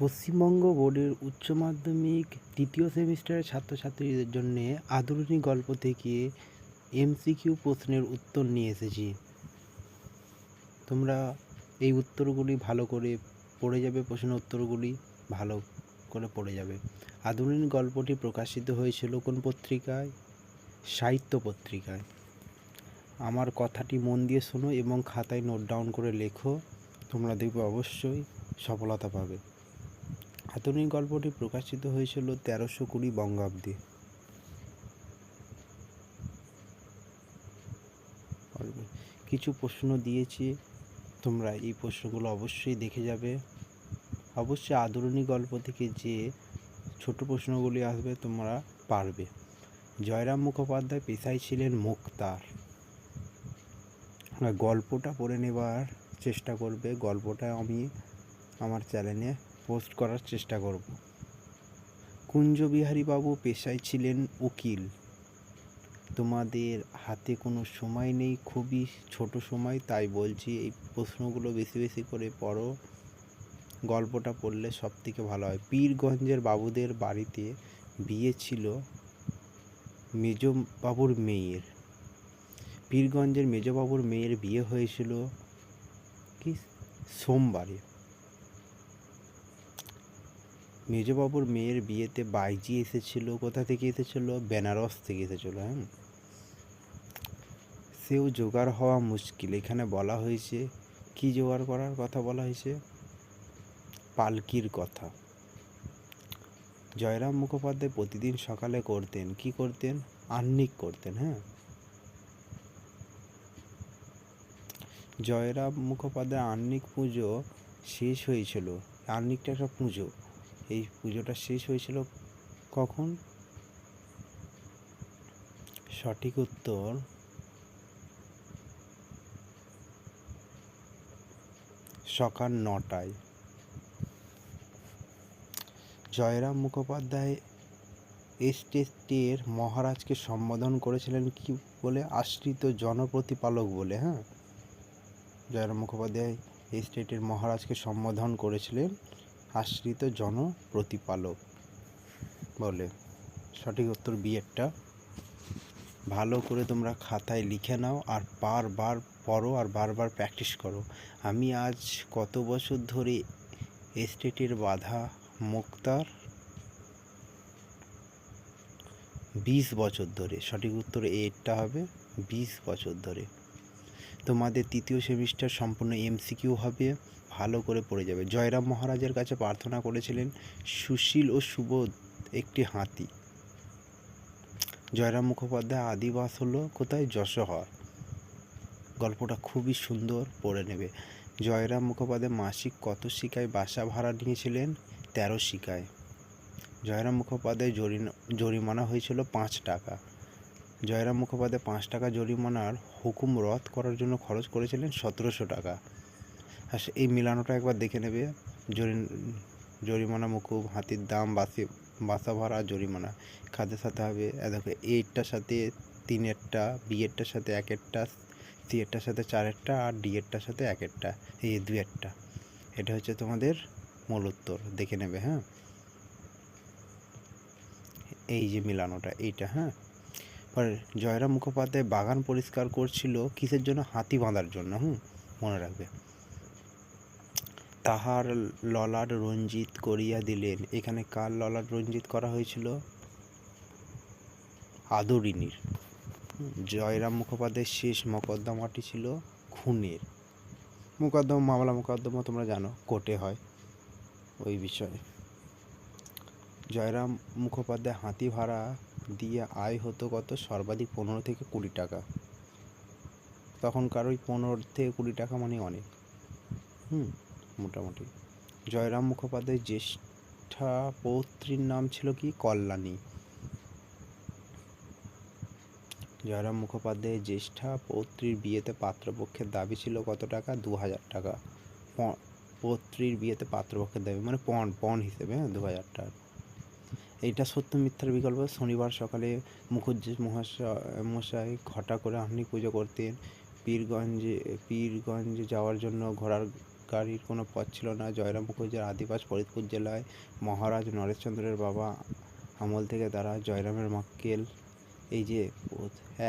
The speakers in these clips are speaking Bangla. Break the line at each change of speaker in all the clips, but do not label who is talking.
পশ্চিমবঙ্গ বোর্ডের উচ্চ মাধ্যমিক তৃতীয় সেমিস্টারের ছাত্রছাত্রীদের জন্য আধুনিক গল্প থেকে এমসিকিউ প্রশ্নের উত্তর নিয়ে এসেছি। তোমরা এই উত্তরগুলি ভালো করে পড়ে যাবে, প্রশ্ন উত্তরগুলি ভালো করে পড়ে যাবে। আধুনিক গল্পটি প্রকাশিত হয়েছিল কোন পত্রিকায়? সাহিত্য পত্রিকায়। আমার কথাটি মন দিয়ে শোনো এবং খাতায় নোট ডাউন করে লেখো, তোমরা দেখবে অবশ্যই সফলতা পাবে। আধুনিক গল্পটি প্রকাশিত হয়েছিল 1320 বঙ্গাব্দে। কিছু প্রশ্ন দিয়েছি, তোমরা এই প্রশ্নগুলো অবশ্যই দেখে যাবে। অবশ্যই আধুনিক গল্প থেকে যে ছোট প্রশ্নগুলি আসবে তোমরা পারবে। জয়রাম মুখোপাধ্যায় পেশায় ছিলেন মুক্তার। গল্পটা পড়ে নেবার চেষ্টা করবে, গল্পটা আমি আমার চ্যানেলে পোস্ট করার চেষ্টা করব। কুঞ্জবিহারী বাবু পেশায় ছিলেন উকিল। তোমাদের হাতে কোনো সময় নেই, খুবই ছোট সময়, তাই বলছি এই প্রশ্নগুলো বেশি বেশি করে পড়ো। গল্পটা পড়লে সব থেকে ভালো হয়। পীরগঞ্জের বাবুদের বাড়িতে বিয়ে ছিল মেজবাবুর মেয়ের। পীরগঞ্জের মেজবাবুর মেয়ের বিয়ে হয়েছিল কি সোমবারে। মেজবাবুর মেয়ের বিয়েতে বাইজি এসেছিল। কোথা থেকে এসেছিল? বেনারস থেকে এসেছিল। সেও জোগাড় হওয়া মুশকিল। এখানে বলা হয়েছে কি জোগাড় করার কথা বলা হয়েছে? পালকির কথা। জয়রাম মুখোপাধ্যায় প্রতিদিন সকালে করতেন কি করতেন? আহ্নিক করতেন। জয়রাম মুখোপাধ্যায় আহ্নিক পুজো শেষ হয়েছিল। আহ্নিকটা একটা পুজো, এই পুজোটা শেষ হয়েছিল কখন? সঠিক উত্তর সকাল 9টায়। জয়রাম মুখোপাধ্যায় এস্টেটের মহারাজকে সম্বোধন করেছিলেন কি বলে? আশ্রিত জনপ্রতিপালক বলে। জয়রাম মুখোপাধ্যায় এস্টেটের মহারাজকে সম্বোধন করেছিলেন আশ্রিত জনপ্রতিপালক বলে। সঠিক উত্তর বিয়েরটা। ভালো করে তোমরা খাতায় লিখে নাও আর বারবার পড়ো আর বারবার প্র্যাকটিস করো। আমি আজ কত বছর ধরে এস্টেটের বাধা মুক্তার? 20 বছর ধরে। সঠিক উত্তর এটা হবে, 20 বছর ধরে। তোমাদের তৃতীয় সেমিস্টার সম্পূর্ণ এমসিকিউ হবে, ভালো করে পড়ে যাবে। জয়রাম মহারাজের কাছে প্রার্থনা করেছিলেন সুশীল ও সুবোধ একটি হাতি। জয়রাম মুখোপাধ্যায় আদিবাস হলো কোথায়? যশোহর। গল্পটা খুবই সুন্দর, পড়ে নেবে। জয়রাম মুখোপাধ্যায় মাসিক কত শিকায় বাসা ভাড়া নিয়েছিলেন? 13 শিকায়। জয়রাম মুখোপাধ্যায় জরিমানা হয়েছিল 5 টাকা। জয়রাম মুখোপাধ্যায় 5 টাকা জরিমানার হুকুম রদ করার জন্য খরচ করেছিলেন 1700 টাকা। আর এই মিলানোটা একবার দেখে নেবে। জরিমানা মুকুব, হাতির দাম, বাসা ভাড়া, জরিমানা খাদের সাথে হবে। দেখো এইটার সাথে 3-এরটা, বিয়েরটার সাথে 1-এরটা, সি-এরটার সাথে 4-এরটা আর ডি-এরটার সাথে 1-এরটা, এই 2-এরটা। এটা হচ্ছে তোমাদের মূল উত্তর, দেখে নেবে। এই যে মিলানোটা এইটা। পরে জয়রাম মুখোপাধ্যায় বাগান পরিষ্কার করছিল কিসের জন্য? হাতি বাঁধার জন্য। মনে রাখবে। তাহার ললাট রঞ্জিত করিয়া দিলেন। এখানে কার ললাট রঞ্জিত করা হয়েছিল? আদরিনীর। জয়রাম মুখোপাধ্যায়ের শেষ মোকদ্দমাটি ছিল খুনের। মামলা মোকদ্দমা তোমরা জানো কোর্টে হয়, ওই বিষয়ে। জয়রাম মুখোপাধ্যায় হাতি ভাড়া দিয়ে আয় হতো কত? সর্বাধিক 15 থেকে 20 টাকা। তখনকার ওই 15 থেকে 20 টাকা মানে অনেক, মোটামুটি। জয়রাম মুখোপাধ্যায়ের জ্যেষ্ঠা পৌত্রীর নাম ছিল কি? কল্যাণী। জয়রাম মুখোপাধ্যায়ের জ্যেষ্ঠা পৌত্রীর বিয়েতে পাত্রপক্ষের দাবি ছিল কত টাকা? 2000 টাকা। পৌত্রীর বিয়েতে পাত্রপক্ষের দাবি মানে পণ হিসেবে 2000 টাকা। এইটা সত্য মিথ্যার বিকল্প। শনিবার সকালে মুখুজ্জে মশাই ঘটা করে আহ্নিক পুজো করতেন। পীরগঞ্জে যাওয়ার জন্য ঘোড়ার গাড়ির কোনো পথ ছিল না। জয়রাম মুখার্জির আদিবাস ফরিদপুর জেলায়। মহারাজ নরেশচন্দ্রের বাবা আমল থেকে তারা জয়রামের মক্কেল। এই যে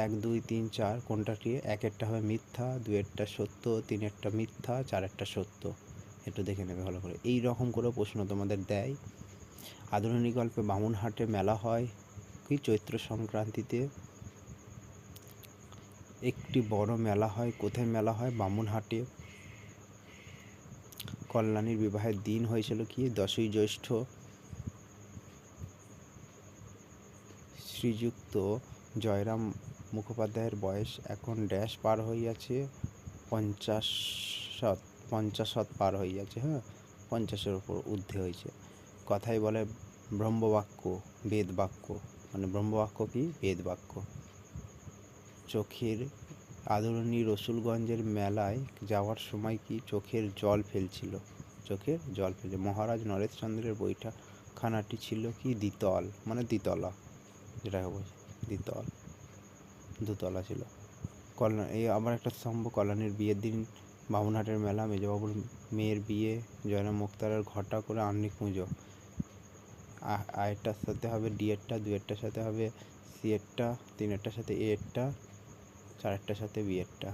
1 2 3 4 কোনটাটি একেরটা হবে মিথ্যা, দুয়েরটা সত্য, তিনেরটা মিথ্যা, চারেরটা সত্য। একটু দেখে নেবে ভালো করে। এই রকম করে প্রশ্ন তোমাদের দেয়। আধুনিক গল্পে বামুনহাটে মেলা হয় কি চৈত্র সংক্রান্তিতে। একটি বড় মেলা হয়, কোথায় মেলা হয়? বামুনহাটে। কল্যাণীর বিবাহের দিন হয়েছিল কি 10ই জ্যৈষ্ঠ। শ্রীযুক্ত জয়রাম মুখোপাধ্যায়ের বয়স এখন ড্যাশ পার হইয়াছে, 50 পার হইয়াছে। হ্যাঁ, 50-এর উপর ঊর্ধ্বে হয়েছে। কথাই বলে ব্রহ্মবাক্য, বেদ বাক্য, মানে ব্রহ্মবাক্য কি বেদ বাক্য। চোখের আদরণী রসুলগঞ্জের মেলায় যাওয়ার সময় কি চোখের জল ফেলছিল, চোখের জল ফেলে। মহারাজ নরেশচন্দ্রের বৈঠকখানাটি ছিল কি দ্বিতল, মানে দ্বিতলা, যেটাকে বলছে দ্বিতল, দুতলা ছিল। এই আবার একটা স্তম্ভ। কল্যাণীর বিয়ের দিন বামুনহাটের মেলা, মেজবাবুর মেয়ের বিয়ে, জয়রাম মুক্তারের ঘটা করে আহ্নিক পুজো। আয়েরটার সাথে হবে ডিয়েরটা, দুয়েরটার সাথে হবে সিয়েরটা, তিনেরটার সাথে এরটা, চারেরটার সাথে বিয়েরটা।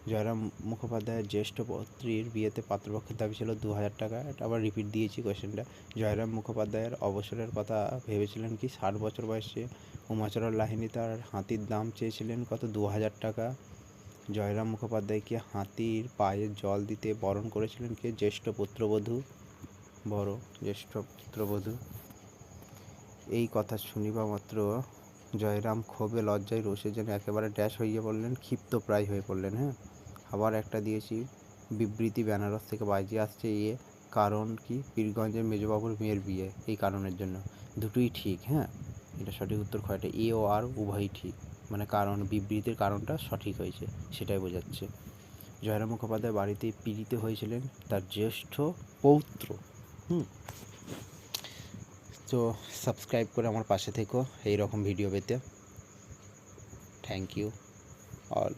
জয়রাম মুখোপাধ্যায়ের জ্যেষ্ঠ পত্রীর বিয়েতে পাত্রপক্ষের দাবি ছিল 2000 টাকা। এটা আবার রিপিট দিয়েছি কোয়েশ্চেনটা। জয়রাম মুখোপাধ্যায়ের অবসরের কথা ভেবেছিলেন কি 60 বছর বয়সে। উমাচরণ লাহিনী তার হাতির দাম চেয়েছিলেন কত? 2000 টাকা। জয়রাম মুখোপাধ্যায়কে হাতির পায়ে জল দিতে বরণ করেছিলেন কে? জ্যেষ্ঠ পুত্রবধূ, বড় জ্যেষ্ঠ পুত্রবধূ। এই কথা শুনিবা মাত্র জয়রাম ক্ষোভে লজ্জায় রোষে যেন একেবারে ড্যাশ হইয়া পড়লেন, ক্ষিপ্ত প্রায় হয়ে পড়লেন। হ্যাঁ, আবার একটা দিয়েছি বিবৃতি বেনারস থেকে বাজিয়ে আসছে। কারণ কি পীরগঞ্জের মেজবাবুর মেয়ের বিয়ে, এই কারণের জন্য। দুটোই ঠিক। হ্যাঁ, এটা সঠিক উত্তর কয়টা? এ ও আর উভয়ই ঠিক, মানে কারণ বিবৃতির কারণটা সঠিক হয়েছে সেটাই বোঝাচ্ছে। জয়রাম মুখোপাধ্যায় বাড়িতে পীড়িত হয়েছিলেন তার জ্যেষ্ঠ পৌত্র। তো সাবস্ক্রাইব করে আমার পাশে থেকো এই রকম ভিডিও পেতে। Thank you all.